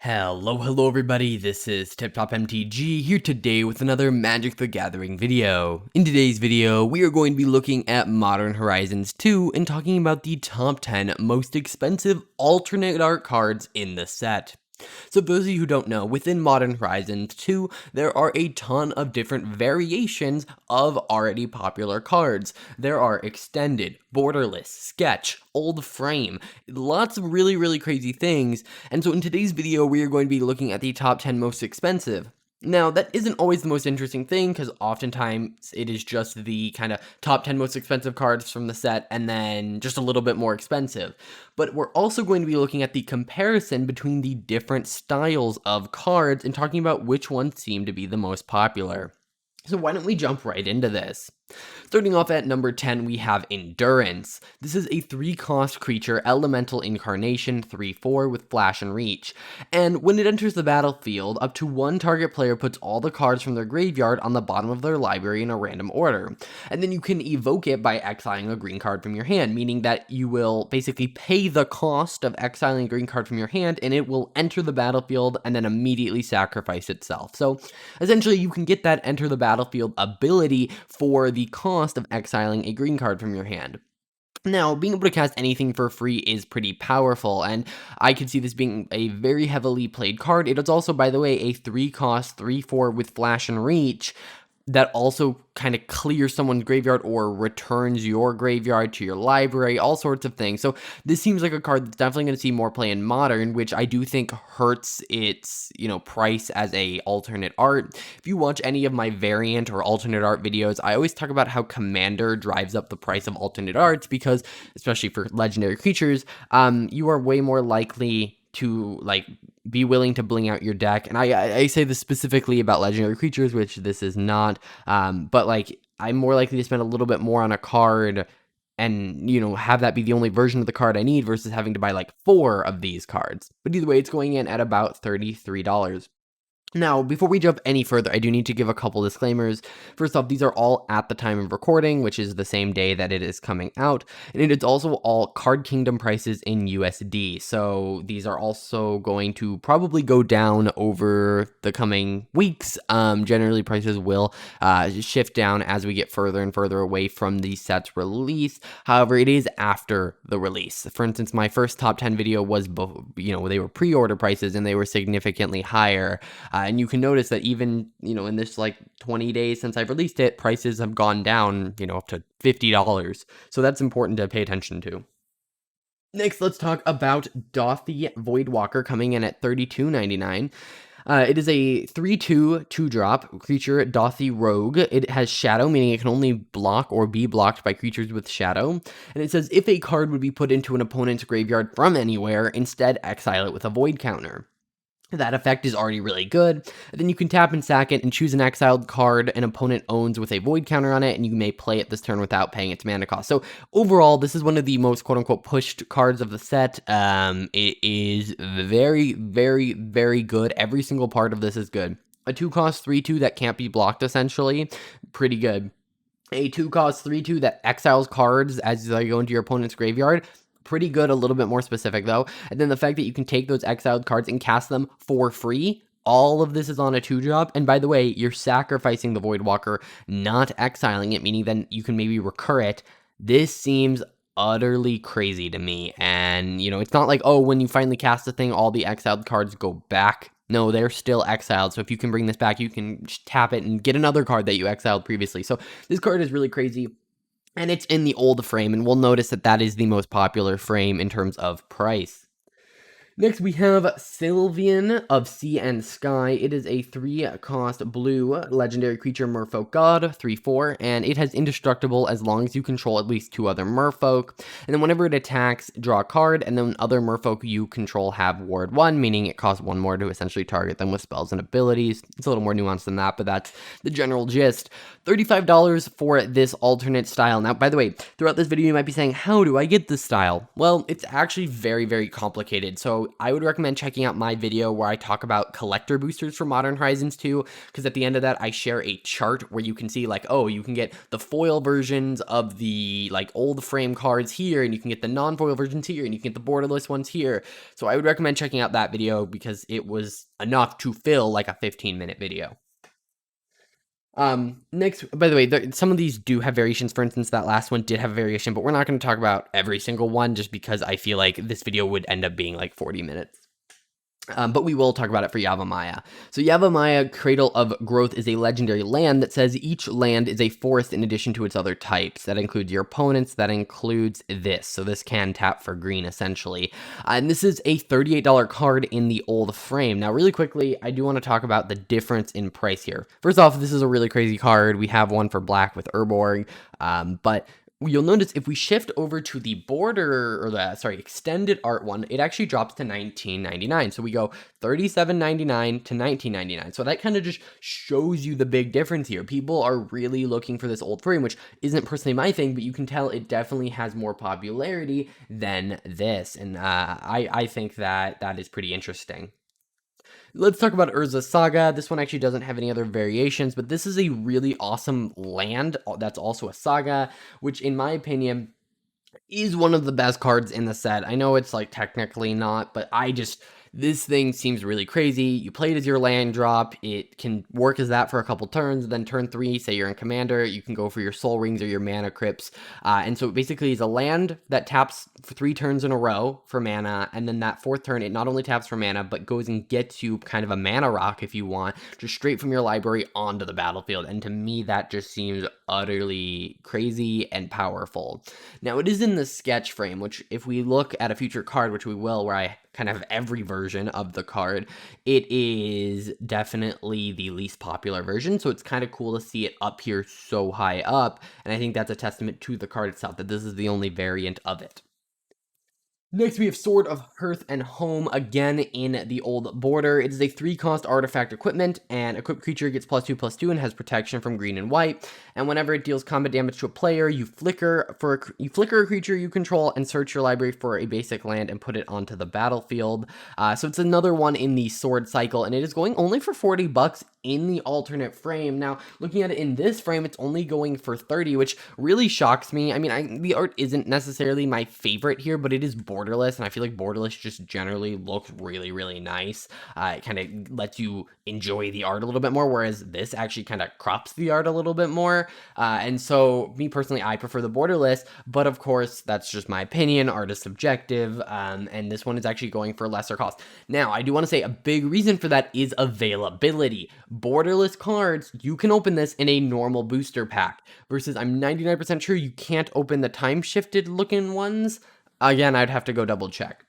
Hello everybody, this is TipTopMTG here today with another Magic the Gathering video. In today's video, we are going to be looking at Modern Horizons 2 and talking about the top 10 most expensive alternate art cards in the set. So for those of you who don't know, within Modern Horizons 2, there are a ton of different variations of already popular cards. There are Extended, Borderless, Sketch, Old Frame, lots of really crazy things, and so in today's video we are going to be looking at the top 10 most expensive. Now, that isn't always the most interesting thing, because oftentimes it is just the kind of top 10 most expensive cards from the set, and then just a little bit more expensive. But we're also going to be looking at the comparison between the different styles of cards, and talking about which ones seem to be the most popular. So why don't we jump right into this? Starting off at number 10, we have Endurance. This is a 3-cost creature, Elemental Incarnation, 3/4 with Flash and Reach. And when it enters the battlefield, up to one target player puts all the cards from their graveyard on the bottom of their library in a random order. And then you can evoke it by exiling a green card from your hand, meaning that you will basically pay the cost of exiling a green card from your hand, and it will enter the battlefield and then immediately sacrifice itself. So essentially, you can get that enter the battlefield ability for the cost of exiling a green card from your hand. Now, being able to cast anything for free is pretty powerful, and I could see this being a very heavily played card. It is also, by the way, a 3-cost 3/4 with Flash and Reach that also kind of clears someone's graveyard or returns your graveyard to your library, all sorts of things. So this seems like a card that's definitely going to see more play in Modern, which I do think hurts its, price as a alternate art. If you watch any of my variant or alternate art videos, I always talk about how Commander drives up the price of alternate arts because, especially for legendary creatures, you are way more likely to be willing to bling out your deck. And I say this specifically about legendary creatures, which this is not, but I'm more likely to spend a little bit more on a card and have that be the only version of the card I need versus having to buy 4 of these cards. But either way, it's going in at about $33. Now, before we jump any further, I do need to give a couple disclaimers. First off, these are all at the time of recording, which is the same day that it is coming out, and it is also all Card Kingdom prices in USD, so these are also going to probably go down over the coming weeks. Generally, prices will shift down as we get further and further away from the set's release. However, it is after the release. For instance, my first top 10 video was, they were pre-order prices, and they were significantly higher. And you can notice that even, in this 20 days since I've released it, prices have gone down, up to $50. So that's important to pay attention to. Next, let's talk about Dothi Voidwalker coming in at $32.99. It is a 3/2 2-drop creature, Dothi Rogue. It has Shadow, meaning it can only block or be blocked by creatures with Shadow. And it says if a card would be put into an opponent's graveyard from anywhere, instead exile it with a Void counter. That effect is already really good. And then you can tap and sack it and choose an exiled card an opponent owns with a Void counter on it, and you may play it this turn without paying its mana cost. So overall, this is one of the most quote-unquote pushed cards of the set. It is very good. Every single part of this is good. A 2-cost 3/2 that can't be blocked, essentially, pretty good. A 2-cost 3/2 that exiles cards as they go into your opponent's graveyard, pretty good, a little bit more specific though. And then the fact that you can take those exiled cards and cast them for free, all of this is on a 2-drop. And by the way, you're sacrificing the Voidwalker, not exiling it, meaning then you can maybe recur it. This seems utterly crazy to me. And, it's not like, oh, when you finally cast the thing, all the exiled cards go back. No, they're still exiled. So if you can bring this back, you can tap it and get another card that you exiled previously. So this card is really crazy. And it's in the old frame, and we'll notice that that is the most popular frame in terms of price. Next, we have Sylvian of Sea and Sky. It is a 3-cost blue legendary creature merfolk god, 3/4, and it has indestructible as long as you control at least 2 other merfolk. And then whenever it attacks, draw a card, and then other merfolk you control have ward 1, meaning it costs 1 more to essentially target them with spells and abilities. It's a little more nuanced than that, but that's the general gist. $35 for this alternate style. Now, by the way, throughout this video, you might be saying, how do I get this style? Well, it's actually very complicated. So So I would recommend checking out my video where I talk about collector boosters for Modern Horizons 2, because at the end of that, I share a chart where you can see like, oh, you can get the foil versions of the like old frame cards here, and you can get the non-foil versions here, and you can get the borderless ones here. So I would recommend checking out that video because it was enough to fill like a 15-minute video. Next, by the way, some of these do have variations. For instance, that last one did have a variation, but we're not going to talk about every single one just because I feel like this video would end up being like 40 minutes. But we will talk about it for Yavimaya. So Yavimaya, Cradle of Growth, is a legendary land that says each land is a forest in addition to its other types. That includes your opponents, that includes this. So this can tap for green, essentially. And this is a $38 card in the old frame. Now, really quickly, I do want to talk about the difference in price here. First off, this is a really crazy card. We have one for black with Urborg, but you'll notice if we shift over to the extended art one, it actually drops to $19.99. So we go $37.99 to $19.99. So that kind of just shows you the big difference here. People are really looking for this old frame, which isn't personally my thing, but you can tell it definitely has more popularity than this. And I think that is pretty interesting. Let's talk about Urza Saga. This one actually doesn't have any other variations, but this is a really awesome land that's also a saga, which in my opinion is one of the best cards in the set. I know it's like technically not, but this thing seems really crazy. You play it as your land drop. It can work as that for a couple turns. Then turn 3, say you're in commander, you can go for your soul rings or your mana crypts. And so it basically is a land that taps for 3 turns in a row for mana. And then that 4th turn, it not only taps for mana, but goes and gets you kind of a mana rock if you want, just straight from your library onto the battlefield. And to me, that just seems utterly crazy and powerful. Now, it is in the sketch frame, which if we look at a future card, which we will, where I kind of every version of the card, it is definitely the least popular version, so it's kind of cool to see it up here so high up, and I think that's a testament to the card itself, that this is the only variant of it. Next, we have Sword of Hearth and Home, again in the old border. It is a 3-cost artifact equipment, and equipped creature gets +2/+2 and has protection from green and white. And whenever it deals combat damage to a player, you flicker a creature you control and search your library for a basic land and put it onto the battlefield. So it's another one in the sword cycle, and it is going only for $40 in the alternate frame. Now, looking at it in this frame, it's only going for $30, which really shocks me. I mean, the art isn't necessarily my favorite here, but it is borderless, and I feel like borderless just generally looks really, really nice. It kind of lets you enjoy the art a little bit more, whereas this actually kind of crops the art a little bit more. And so, me personally, I prefer the borderless, but of course, that's just my opinion. Art is subjective, and this one is actually going for lesser cost. Now, I do want to say a big reason for that is availability. Borderless cards, you can open this in a normal booster pack, versus I'm 99% sure you can't open the time-shifted looking ones. Again, I'd have to go double check.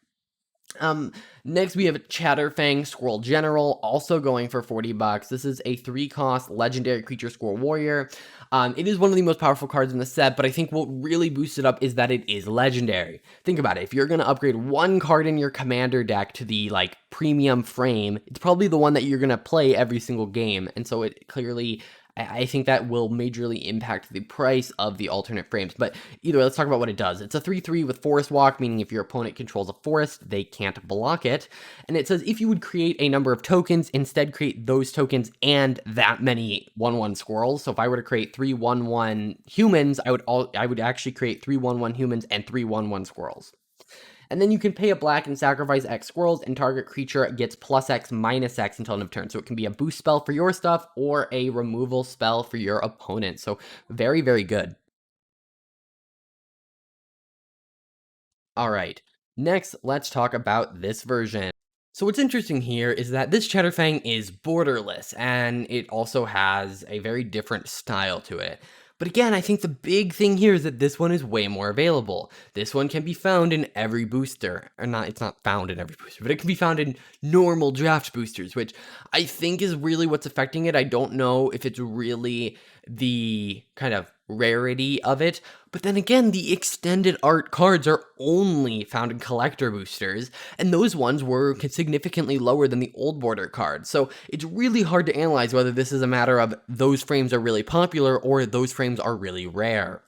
Next we have Cheddar Fang, Squirrel General, also going for $40. This is a 3-cost legendary creature Squirrel Warrior. It is one of the most powerful cards in the set, but I think what really boosts it up is that it is legendary. Think about it. If you're going to upgrade one card in your commander deck to the, like, premium frame, it's probably the one that you're going to play every single game, and so it clearly, I think that will majorly impact the price of the alternate frames. But either way, let's talk about what it does. It's a 3/3 with Forest Walk, meaning if your opponent controls a forest, they can't block it. And it says if you would create a number of tokens, instead create those tokens and that many 1/1 squirrels. So if I were to create 3 1/1 humans, I would actually create 3 1/1 humans and 3 1/1 squirrels. And then you can pay a black and sacrifice X squirrels, and target creature gets +X -X until end of turn. So it can be a boost spell for your stuff or a removal spell for your opponent. So very, very good. All right, next let's talk about this version. So what's interesting here is that this Cheddar Fang is borderless, and it also has a very different style to it. But again, I think the big thing here is that this one is way more available. This one can be found in every booster. Or not, it's not found in every booster, but it can be found in normal draft boosters, which I think is really what's affecting it. I don't know if it's really the kind of rarity of it, but then again, the extended art cards are only found in collector boosters, and those ones were significantly lower than the old border cards. So it's really hard to analyze whether this is a matter of those frames are really popular or those frames are really rare.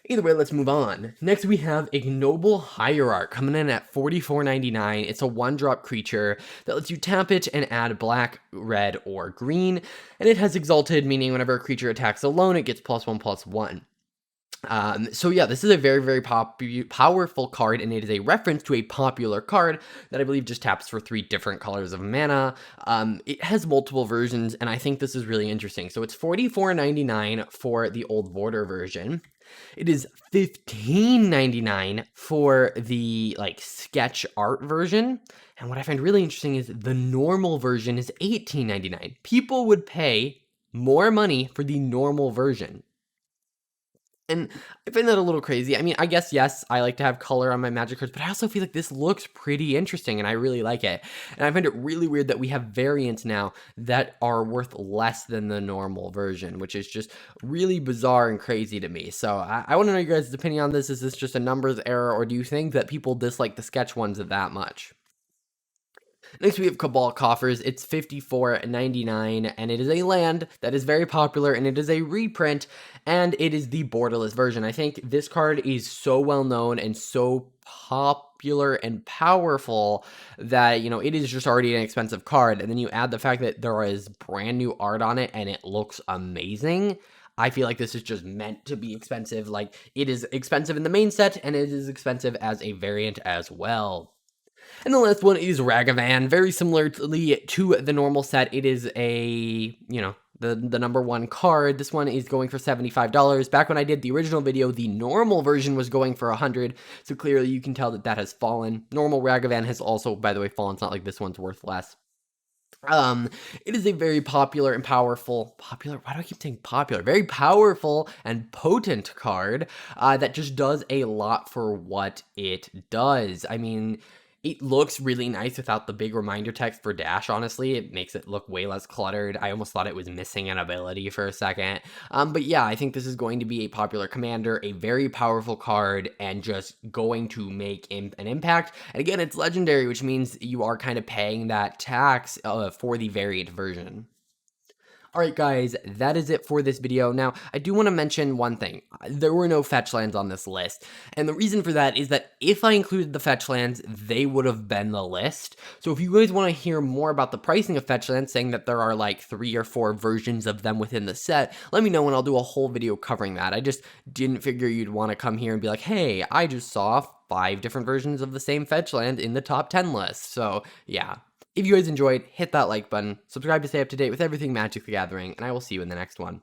Either way, let's move on. Next, we have Ignoble Hierarch coming in at $44.99. It's a 1-drop creature that lets you tap it and add black, red, or green. And it has Exalted, meaning whenever a creature attacks alone, it gets +1/+1. So yeah, this is a very, very powerful card, and it is a reference to a popular card that I believe just taps for 3 different colors of mana. It has multiple versions, and I think this is really interesting. So it's $44.99 for the old border version. It is $15.99 for the like sketch art version. And what I find really interesting is the normal version is $18.99. People would pay more money for the normal version. And I find that a little crazy. I mean, I guess, yes, I like to have color on my magic cards, but I also feel like this looks pretty interesting and I really like it. And I find it really weird that we have variants now that are worth less than the normal version, which is just really bizarre and crazy to me. So I want to know your guys' opinion on this. Is this just a numbers error, or do you think that people dislike the sketch ones that much? Next, we have Cabal Coffers. It's $54.99, and it is a land that is very popular, and it is a reprint, and it is the borderless version. I think this card is so well known and so popular and powerful that, you know, it is just already an expensive card, and then you add the fact that there is brand new art on it, and it looks amazing. I feel like this is just meant to be expensive. Like, it is expensive in the main set, and it is expensive as a variant as well. And the last one is Ragavan. Very similarly to the normal set, it is a, you know, the number 1 card. This one is going for $75. Back when I did the original video, the normal version was going for $100. So clearly you can tell that that has fallen. Normal Ragavan has also, by the way, fallen. It's not like this one's worth less. It is a very popular and popular, why do I keep saying popular? Very powerful and potent card, that just does a lot for what it does. I mean, it looks really nice without the big reminder text for dash, honestly. It makes it look way less cluttered. I almost thought it was missing an ability for a second. But yeah, I think this is going to be a popular commander, a very powerful card, and just going to make an impact. And again, it's legendary, which means you are kind of paying that tax for the variant version. Alright guys, that is it for this video. Now, I do want to mention one thing. There were no fetch lands on this list, and the reason for that is that if I included the fetch lands, they would have been the list. So if you guys want to hear more about the pricing of fetch lands, saying that there are like 3 or 4 versions of them within the set, let me know and I'll do a whole video covering that. I just didn't figure you'd want to come here and be like, hey, I just saw 5 different versions of the same fetch land in the top 10 list. So yeah. If you guys enjoyed, hit that like button, subscribe to stay up to date with everything Magic the Gathering, and I will see you in the next one.